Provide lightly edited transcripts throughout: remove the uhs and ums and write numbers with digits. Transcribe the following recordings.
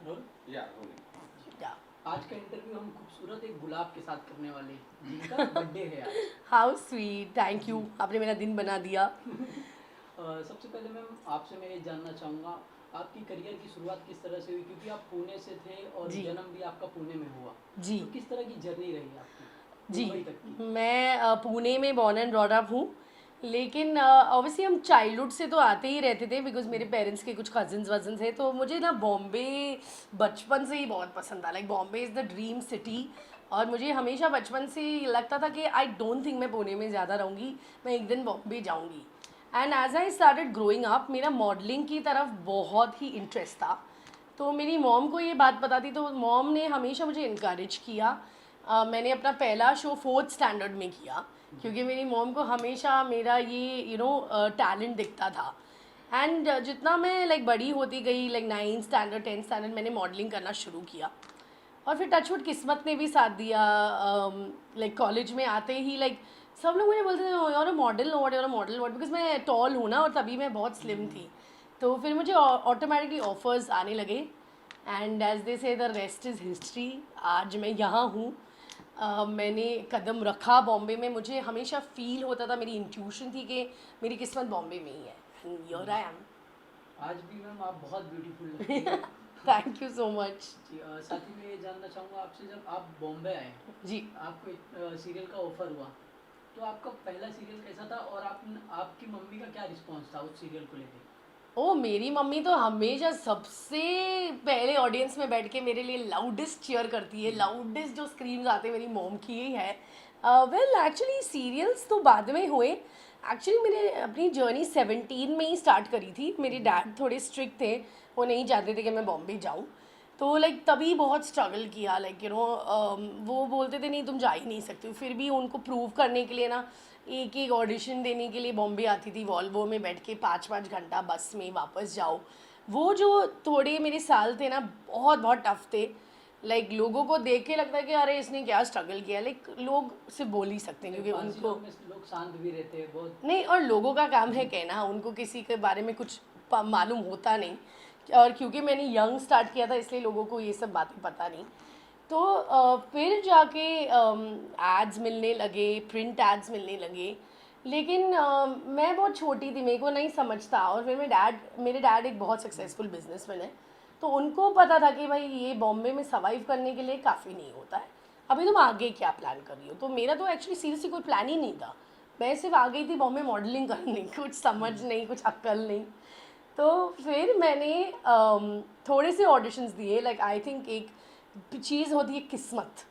Role या rolling. या आज का इंटरव्यू हम खूबसूरत एक गुलाब के साथ करने वाले हैं जिनका बर्थडे है आज। हाउ स्वीट, थैंक यू, आपने मेरा दिन बना दिया। सबसे पहले मैम आपसे मैं ये जानना चाहूँगा आपकी करियर की शुरुआत किस तरह से हुई, क्योंकि आप पुणे से थे और जी जन्म भी आपका पुणे में हुआ। जी तो किस तरह की जर्नी रही आपकी जी। मुंबई तक की? मैं पुणे में बॉर्न एंड ब्रॉट अप हूँ, लेकिन ऑब्वियसली हम चाइल्डहुड से तो आते ही रहते थे बिकॉज मेरे पेरेंट्स के कुछ कजिन्स वजन थे, तो मुझे ना बॉम्बे बचपन से ही बहुत पसंद था। Like Bombay is the dream city, और मुझे हमेशा बचपन से ही लगता था कि आई डोंट थिंक मैं पुणे में ज़्यादा रहूँगी, मैं एक दिन बॉम्बे जाऊँगी। And as I started growing up मेरा मॉडलिंग की तरफ बहुत ही इंटरेस्ट था। तो मेरी मॉम को ये बात पता थी, तो मॉम ने हमेशा मुझे इनकरेज किया। मैंने अपना पहला शो 4th स्टैंडर्ड में किया क्योंकि मेरी मॉम को हमेशा मेरा ये टैलेंट दिखता था। एंड जितना मैं लाइक बड़ी होती गई, like 9th standard 10th standard, मैंने मॉडलिंग करना शुरू किया। और फिर टचवुड किस्मत ने भी साथ दिया। लाइक कॉलेज में आते ही लाइक सब लोग मुझे बोलते थे यार मॉडल व्हाट, यार मॉडल व्हाट, बिकॉज मैं टॉल हूँ ना और तभी मैं बहुत स्लिम थी। तो फिर मुझे ऑटोमेटिकली ऑफर्स आने लगे एंड एज दे से द रेस्ट इज़ हिस्ट्री। आज मैं यहाँ हूँ। मैंने कदम रखा बॉम्बे में, मुझे हमेशा फील होता था, मेरी इंट्यूशन थी कि मेरी किस्मत बॉम्बे में ही है। Here I am. आज भी मैम आप बहुत ब्यूटीफुल लगती हैं। Thank you so much. जी, साथ ही मैं ये जानना चाहूँगा आपसे, जब आप बॉम्बे आए जी आपको एक सीरियल का ऑफर हुआ, तो आपका पहला सीरियल कैसा था और आपकी मम्मी का क्या रिस्पॉन्स था उस सीरियल को लेकर? ओ मेरी मम्मी तो हमेशा सबसे पहले ऑडियंस में बैठ के मेरे लिए लाउडेस्ट चीयर करती है। लाउडेस्ट जो स्क्रीम्स आते हैं मेरी मॉम की ही है। वेल एक्चुअली सीरियल्स तो बाद में हुए। एक्चुअली मैंने अपनी जर्नी 17 में ही स्टार्ट करी थी। मेरे डैड थोड़े स्ट्रिक्ट थे, वो नहीं चाहते थे कि मैं बॉम्बे जाऊँ। तो लाइक तभी बहुत स्ट्रगल किया। लाइक वो बोलते थे नहीं तुम जा ही नहीं सकती हो, फिर भी उनको प्रूव करने के लिए ना एक एक ऑडिशन देने के लिए बॉम्बे आती थी, वॉल्वो में बैठ के 5-5 घंटा बस में वापस जाओ। वो जो थोड़े मेरे साल थे ना बहुत बहुत टफ थे। लाइक लोगों को देख के लगता है कि अरे इसने क्या स्ट्रगल किया। लाइक लोग सिर्फ बोल ही सकते हैं क्योंकि पारसी उनको लोग में लोग शांत भी रहते हैं बहुत। नहीं, और लोगों का काम है कहना, उनको किसी के बारे में कुछ मालूम होता नहीं। और क्योंकि मैंने यंग स्टार्ट किया था इसलिए लोगों को ये सब बातें पता नहीं। तो फिर जाके एड्स मिलने लगे, प्रिंट एड्स मिलने लगे। लेकिन मैं बहुत छोटी थी, मेरे को नहीं समझता। और फिर मेरे डैड एक बहुत सक्सेसफुल बिजनेसमैन है, तो उनको पता था कि भाई ये बॉम्बे में सर्वाइव करने के लिए काफ़ी नहीं होता है, अभी तुम आगे क्या प्लान कर रही हो। तो मेरा तो एक्चुअली सीरियसली कोई प्लान ही नहीं था। मैं सिर्फ आ गई थी बॉम्बे मॉडलिंग करने, कुछ समझ नहीं, कुछ अक्ल नहीं। तो फिर मैंने थोड़े से ऑडिशंस दिए। लाइक आई थिंक एक चीज़ होती है किस्मत,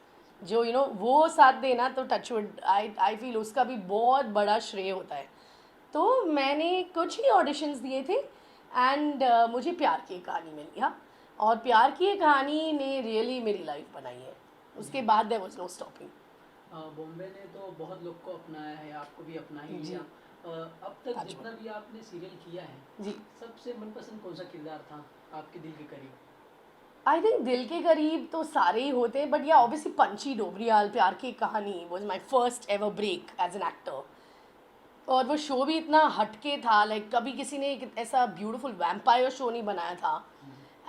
जो वो साथ देना, तो टचवुड आई फील उसका भी बहुत बड़ा श्रेय होता है। तो मैंने कुछ ही ऑडिशंस दिए थे एंड मुझे प्यार की एक कहानी मिल गया, और प्यार की एक कहानी ने रियली मेरी लाइफ बनाई है। उसके बाद there was no stopping. Bombay ने तो बहुत लोग को अपनाया है, आपको भी अपना ही जी लिया। अब तक अच्छा। जितना भी आपने सीरियल किया है, जी सबसे मनपसंद कौन सा किरदार था आपके दिल के करीब? आई थिंक दिल के करीब तो सारे ही होते हैं, बट या ऑब्वियसली पंची डोबरियाल प्यार की कहानी was my first ever break as an actor. और वो शो भी इतना हटके था, लाइक कभी किसी ने एक ऐसा ब्यूटीफुल वैम्पायर शो नहीं बनाया था।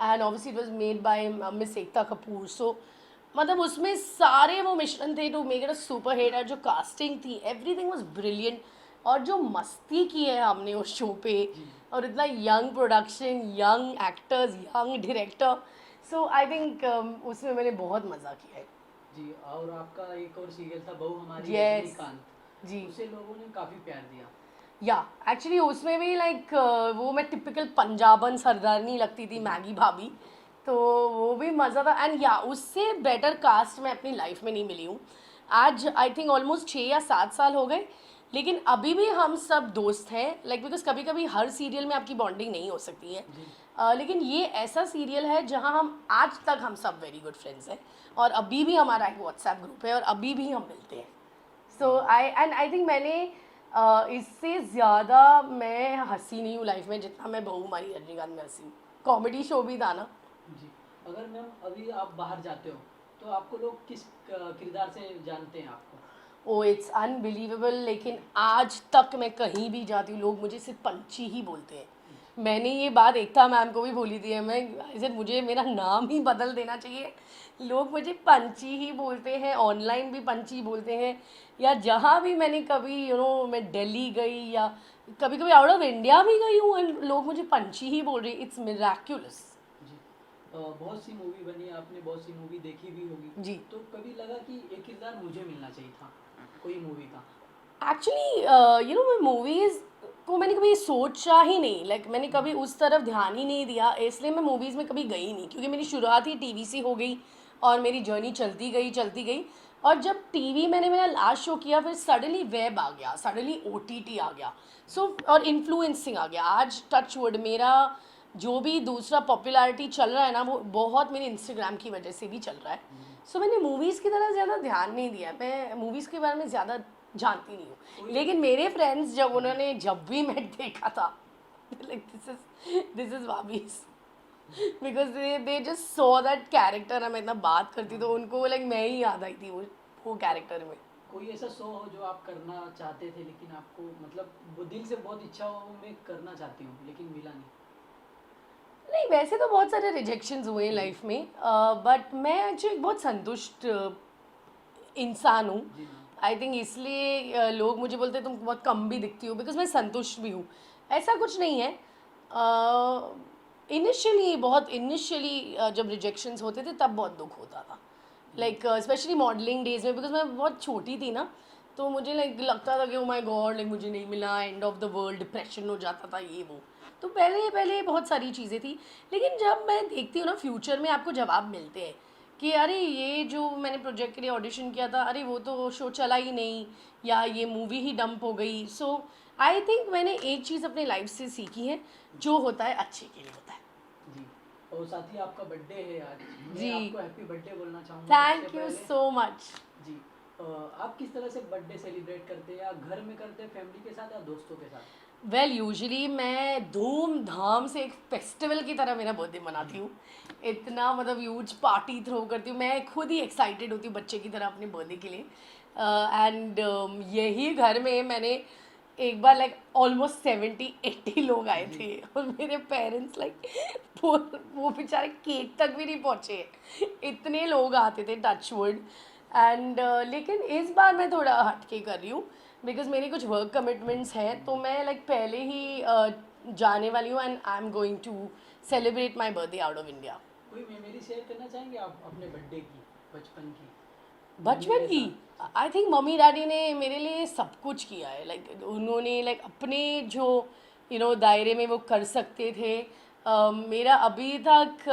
And obviously it was made by miss Ekta Kapoor. So मतलब उसमें सारे वो मिश्रण थे to make it a super hit. और जो कास्टिंग थी एवरीथिंग वाज ब्रिलियंट। और जो मस्ती की है हमने उस शो पे, और इतना young production, young actors, young director, so I think उसमें मैंने बहुत मज़ा किया है। जी, और आपका एक और सीरियल था बहू हमारी यस रजनीकांत, जी। उसे लोगों ने काफ़ी प्यार दिया। या एक्चुअली उसमें भी लाइक वो मैं टिपिकल पंजाबन सरदारनी लगती थी, मैगी भाभी। तो वो भी मज़ा था। एंड या उससे बेटर कास्ट मैं अपनी लाइफ में नहीं मिली हूँ। आज आई थिंक ऑलमोस्ट 6 या 7 साल हो गए, लेकिन अभी भी हम सब दोस्त हैं। लाइक बिकॉज कभी कभी हर सीरियल में आपकी बॉन्डिंग नहीं हो सकती है। जी, लेकिन ये ऐसा सीरियल है जहाँ हम आज तक हम सब वेरी गुड फ्रेंड्स हैं, और अभी भी हमारा एक व्हाट्सएप ग्रुप है और अभी भी हम मिलते हैं। सो आई थिंक मैंने इससे ज़्यादा मैं हंसी नहीं हूँ लाइफ में जितना मैं बहू हमारी रजनीकांत में हंसी हूँ। कॉमेडी शो भी था ना। जी। अगर मैम अभी आप बाहर जाते हो तो आपको लोग किस किरदार से जानते हैं आपको? ओ इट्स अनबिलीवेबल, लेकिन आज तक मैं कहीं भी जाती हूँ लोग मुझे सिर्फ पंची ही बोलते हैं। मैंने ये बात एकता मैम को भी बोली थी है, मैं ऐसे मुझे मेरा नाम ही बदल देना चाहिए। लोग मुझे पंची ही बोलते हैं, ऑनलाइन भी पंची बोलते हैं, या जहाँ भी मैंने कभी मैं दिल्ली गई या कभी कभी आउट ऑफ इंडिया भी गई हूँ and लोग मुझे पंची ही बोल रहे, इट्स मिराक्युलस। जी। बहुत सी मूवी बनी, आपने बहुत सी मूवी देखी भी होगी, जी। तो कभी लगा कि ये किरदार मुझे मिलना चाहिए था कोई मूवी का? एक्चुअली मैं मूवीज़ को मैंने कभी सोचा ही नहीं, लाइक मैंने कभी उस तरफ ध्यान ही नहीं दिया, इसलिए मैं मूवीज़ में कभी गई नहीं, क्योंकि मेरी शुरुआत ही टीवी से हो गई और मेरी जर्नी चलती गई। और जब टीवी मैंने मेरा लास्ट शो किया, फिर सडनली वेब आ गया, सडनली ओटीटी आ गया, सो और इन्फ्लुएंसिंग आ गया। आज टच वुड मेरा जो भी दूसरा पॉपुलैरिटी चल रहा है ना, वो बहुत मेरे इंस्टाग्राम की वजह से भी चल रहा है। सो मैंने मूवीज़ की तरह ज़्यादा ध्यान नहीं दिया, मैं मूवीज़ के बारे में ज़्यादा जानती नहीं हूँ। लेकिन मेरे फ्रेंड्स जब भी मैं देखा था, like this is वाबीज, because they just saw that character. मैं इतना बात करती तो उनको लाइक मैं ही याद आई थी वो कैरेक्टर में। कोई ऐसा शो हो जो आप करना चाहते थे लेकिन आपको मतलब वो दिल से बहुत इच्छा हो, मैं करना चाहती हूँ लेकिन मिला नहीं? नहीं, वैसे तो बहुत सारे रिजेक्शंस हुए लाइफ में, बट मैं एक्चुअली बहुत संतुष्ट इंसान हूँ। जी हाँ। आई थिंक इसलिए लोग मुझे बोलते हैं तुम बहुत कम भी दिखती हो, बिकॉज मैं संतुष्ट भी हूँ। ऐसा कुछ नहीं है। इनिशियली जब रिजेक्शंस होते थे तब बहुत दुख होता था, लाइक स्पेशली मॉडलिंग डेज में, बिकॉज मैं बहुत छोटी थी ना, तो मुझे लाइक लगता था कि ओ माय गॉड, लाइक मुझे नहीं मिला, end of the world, depression हो जाता था, ये वो। तो पहले पहले बहुत सारी चीज़ें थी, लेकिन जब मैं देखती हूँ ना फ्यूचर में आपको जवाब मिलते हैं कि अरे ये जो मैंने प्रोजेक्ट के लिए ऑडिशन किया था, अरे वो तो शो चला ही नहीं, या ये मूवी ही डंप हो गई। सो आई थिंक मैंने एक चीज़ अपने लाइफ से सीखी है, जो होता है अच्छे के लिए होता है। जी। और साथ ही आपका बर्थडे है आज, मैं जी। आपको हैप्पी बर्थडे बोलना चाहूँगा सबसे थैंक यू पहले। So much. जी। आप किस तरह से बर्थडे सेलिब्रेट करते हैं, या घर में करते हैं फैमिली के साथ या दोस्तों के साथ? वेल यूजुअली मैं धूमधाम से एक फेस्टिवल की तरह मेरा बर्थडे मनाती हूँ। इतना मतलब ह्यूज पार्टी थ्रो करती हूँ, मैं खुद ही एक्साइटेड होती हूँ बच्चे की तरह अपने बर्थडे के लिए। एंड यही घर में मैंने एक बार लाइक ऑलमोस्ट 70-80 लोग आए थे, और मेरे पेरेंट्स लाइक वो बेचारे केक तक भी नहीं पहुँचे, इतने लोग आते थे, टच वुड। एंड लेकिन इस बार मैं थोड़ा हटके कर रही हूँ, बिकॉज मेरी कुछ वर्क कमिटमेंट्स हैं, तो मैं लाइक पहले ही जाने वाली हूँ, and I am going to celebrate my birthday out of India. कोई मेमोरी शेयर करना चाहेंगे आप अपने बर्थडे की, बचपन की? बचपन मम्मी के की साथ? आई थिंक मम्मी डैडी ने मेरे लिए सब कुछ किया है, लाइक उन्होंने लाइक अपने जो दायरे में वो कर सकते थे। मेरा अभी तक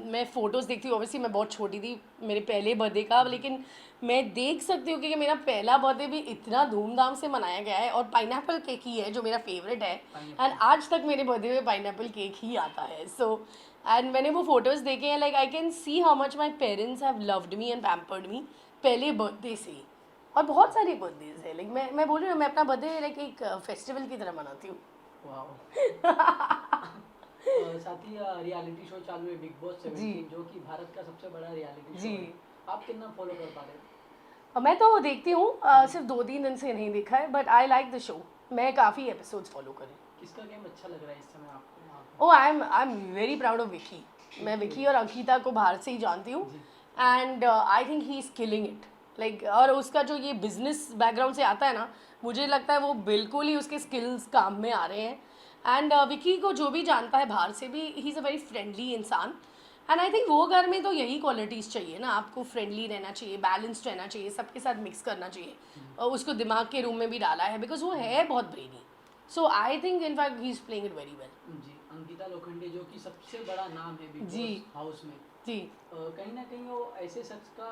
मैं फ़ोटोज़ देखती हूँ, ऑब्वियसली मैं बहुत छोटी थी मेरे पहले बर्थडे का, लेकिन मैं देख सकती हूँ कि मेरा पहला बर्थडे भी इतना धूमधाम से मनाया गया है, और पाइनएप्पल केक ही है जो मेरा फेवरेट है, एंड आज तक मेरे बर्थडे में पाइनएप्पल केक ही आता है। सो एंड मैंने वो फ़ोटोज़ देखे हैं, like I can see how much my parents have loved me and pampered me पहले बर्थडे से। और बहुत सारे बर्थडेज है, लाइक मैं बोल रही हूँ, मैं अपना बर्थडे लाइक एक फेस्टिवल की तरह मनाती हूँ। वाह। साथ ही रियलिटी शो चालू है बिग बॉस 17, जो कि भारत का सबसे बड़ा रियलिटी शो जी। है। आप कितना फॉलो कर पा रहे हो? मैं तो देखती हूँ, सिर्फ 2-3 दिन से नहीं देखा है, but I like the show. मैं काफ़ी एपिसोड्स फॉलो करी। किसका गेम अच्छा लग रहा है इस समय आपको वहाँ पे? Oh I am very proud of Vicky. मैं विकी और अंकिता को बाहर से ही जानती हूँ, and I think he is killing it, like और उसका जो ये बिजनेस बैकग्राउंड से आता है ना, मुझे लगता है वो बिल्कुल ही उसके स्किल्स काम में आ रहे हैं। एंड विकी को जो भी जानता है बाहर से भी, he is a very friendly इंसान, एंड आई थिंक वो घर में तो यही क्वालिटीज़ चाहिए ना, आपको फ्रेंडली रहना चाहिए, बैलेंस्ड रहना चाहिए, सबके साथ मिक्स करना चाहिए। और उसको दिमाग के रूम में भी डाला है, बिकॉज वो है बहुत brainy. So I think in fact he is playing it very well. जी। अंकिता लोखंडे, जो कि सबसे बड़ा नाम है बिग जी। बॉस हाउस में, जी। कहीं ना कहीं वो ऐसे शख्स का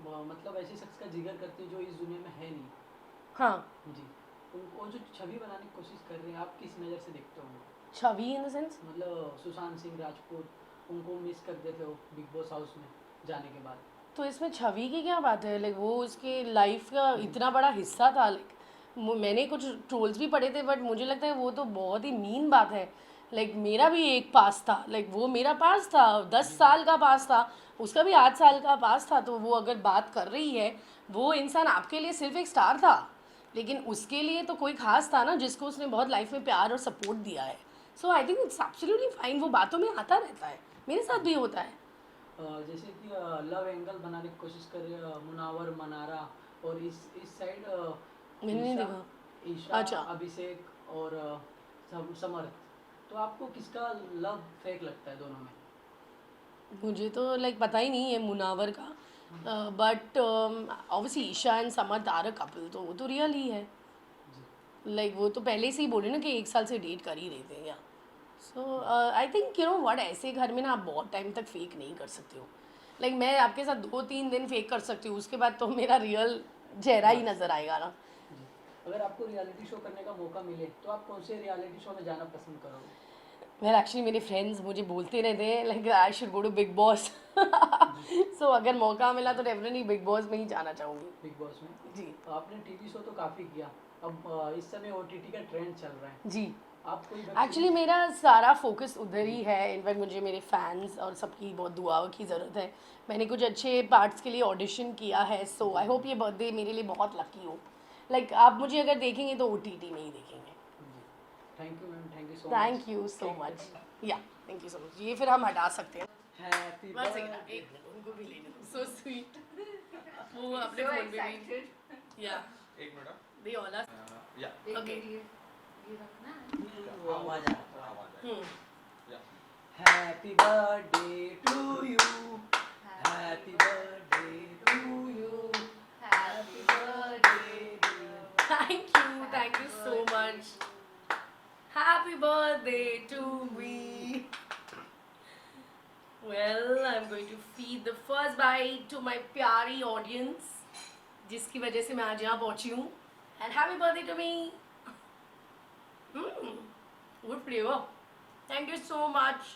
मतलब ऐसे शख्स का जिक्र करती है जो इस दुनिया में है नहीं। हाँ। जी। उनको जो छवि बनाने की कोशिश कर रहे हैं, आप किस नज़र से देखते हो? छवि इन द सेंस, मतलब सुशांत सिंह राजपूत, उनको मिस करते थे वो बिग बॉस हाउस में जाने के बाद। तो इसमें छवि की क्या बात है, लाइक वो उसके लाइफ का इतना बड़ा हिस्सा था। लाइक मैंने कुछ ट्रोल्स भी पढ़े थे, बट मुझे लगता है वो तो बहुत ही मीन बात है। लाइक मेरा भी एक पास था, लाइक वो मेरा पास था, 10 साल का पास था, उसका भी 8 साल का पास था। तो वो अगर बात कर रही है, वो इंसान आपके लिए सिर्फ एक स्टार था, लेकिन उसके लिए तो कोई खास था ना, जिसको उसने बहुत लाइफ में प्यार और सपोर्ट दिया है। So I think it's absolutely fine, वो बातों में आता रहता है, मेरे साथ भी होता है। जैसे कि लव एंगल बनाने की कोशिश कर रहे हैं मुनावर मनारा, और इस साइड मैंने नहीं ईशा देखा। ईशा अच्छा। अभिषेक और समर्थ, तो आपको किसका लव फेक लगता है दोनों में? मुझे तो लाइक पता ही नहीं है मुनावर का, but obviously Isha and Samarth are a couple, तो वो तो रियल ही है। जी। लाइक वो तो पहले से ही बोले ना कि 1 साल से डेट कर ही रहे थे yeah. So I think you know what, ऐसे घर में ना आप बहुत टाइम तक फेक नहीं कर सकते हो। लाइक मैं आपके साथ 2-3 दिन फेक कर सकती हूँ, उसके बाद तो मेरा रियल चेहरा ही नज़र आएगा ना। जी। अगर आपको रियलिटी शो करने का मौका मिले तो आप कौन से रियलिटी शो में जाना पसंद करोगे? वेल एक्चुअली मेरे फ्रेंड्स मुझे बोलते रहते हैं like I should go to Bigg Boss. जी। सो अगर मौका मिला तो डेफिनेटली बिग बॉस में ही जाना चाहूँगी। बिग बॉस में जी। आपने टीवी शो तो काफ़ी किया, अब इस समय ओटीटी का ट्रेंड चल रहा है, जी। आप कोई वेब एक्चुअली सीरीज? मेरा सारा फोकस उधर ही है। इनफैक्ट मुझे मेरे फैंस और सबकी बहुत दुआओं की ज़रूरत है। मैंने कुछ अच्छे पार्ट्स के लिए ऑडिशन किया है, सो आई होप ये बर्थडे मेरे लिए बहुत लकी हो। लाइक आप मुझे अगर देखेंगे तो ओटीटी में ही देखेंगे। जी। Thank you ma'am, thank you so much. Thank you so much. Yeah thank you so much. ये फिर हम हटा सकते हैं। Happy one second, birthday. एक मिनट उनको भी लेने दो। So sweet. वो अपने फोन पे भी। या एक minute. They all are. Yeah okay. ये रखना है। आवाज आ रहा है। आवाज है। या happy birthday to you, happy birthday to you, happy birthday Thank you so much. Happy birthday to me. Well, I'm going to feed the first bite to my प्यारी audience, जिसकी वजह से मैं आज यहाँ पहुँची हूँ. And happy birthday to me. Good flavor. Thank you so much.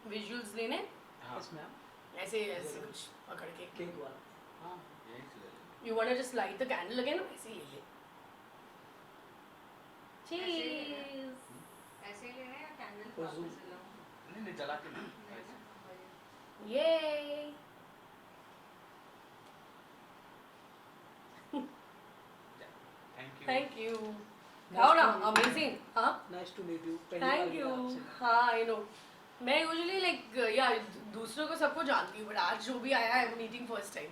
Visuals लेने यस मैम, ऐसे ऐसे कुछ पकड़ के. केक वाला। हाँ यही से ले ले। You wanna just light the candle again? ऐसे ही ले ले. Cheers. ऐसे ही लेना है या कैंडल वो zoom- वापस लाऊं? नहीं नहीं जला के नहीं। Yay. Thank you. Thank you. खाओ ना, amazing. हाँ. Nice to meet you. Thank you. हाँ, I know. मैं यूजुअली लाइक या दूसरों को सबको जानती हूँ, बट आज जो भी आया है मीटिंग फर्स्ट टाइम.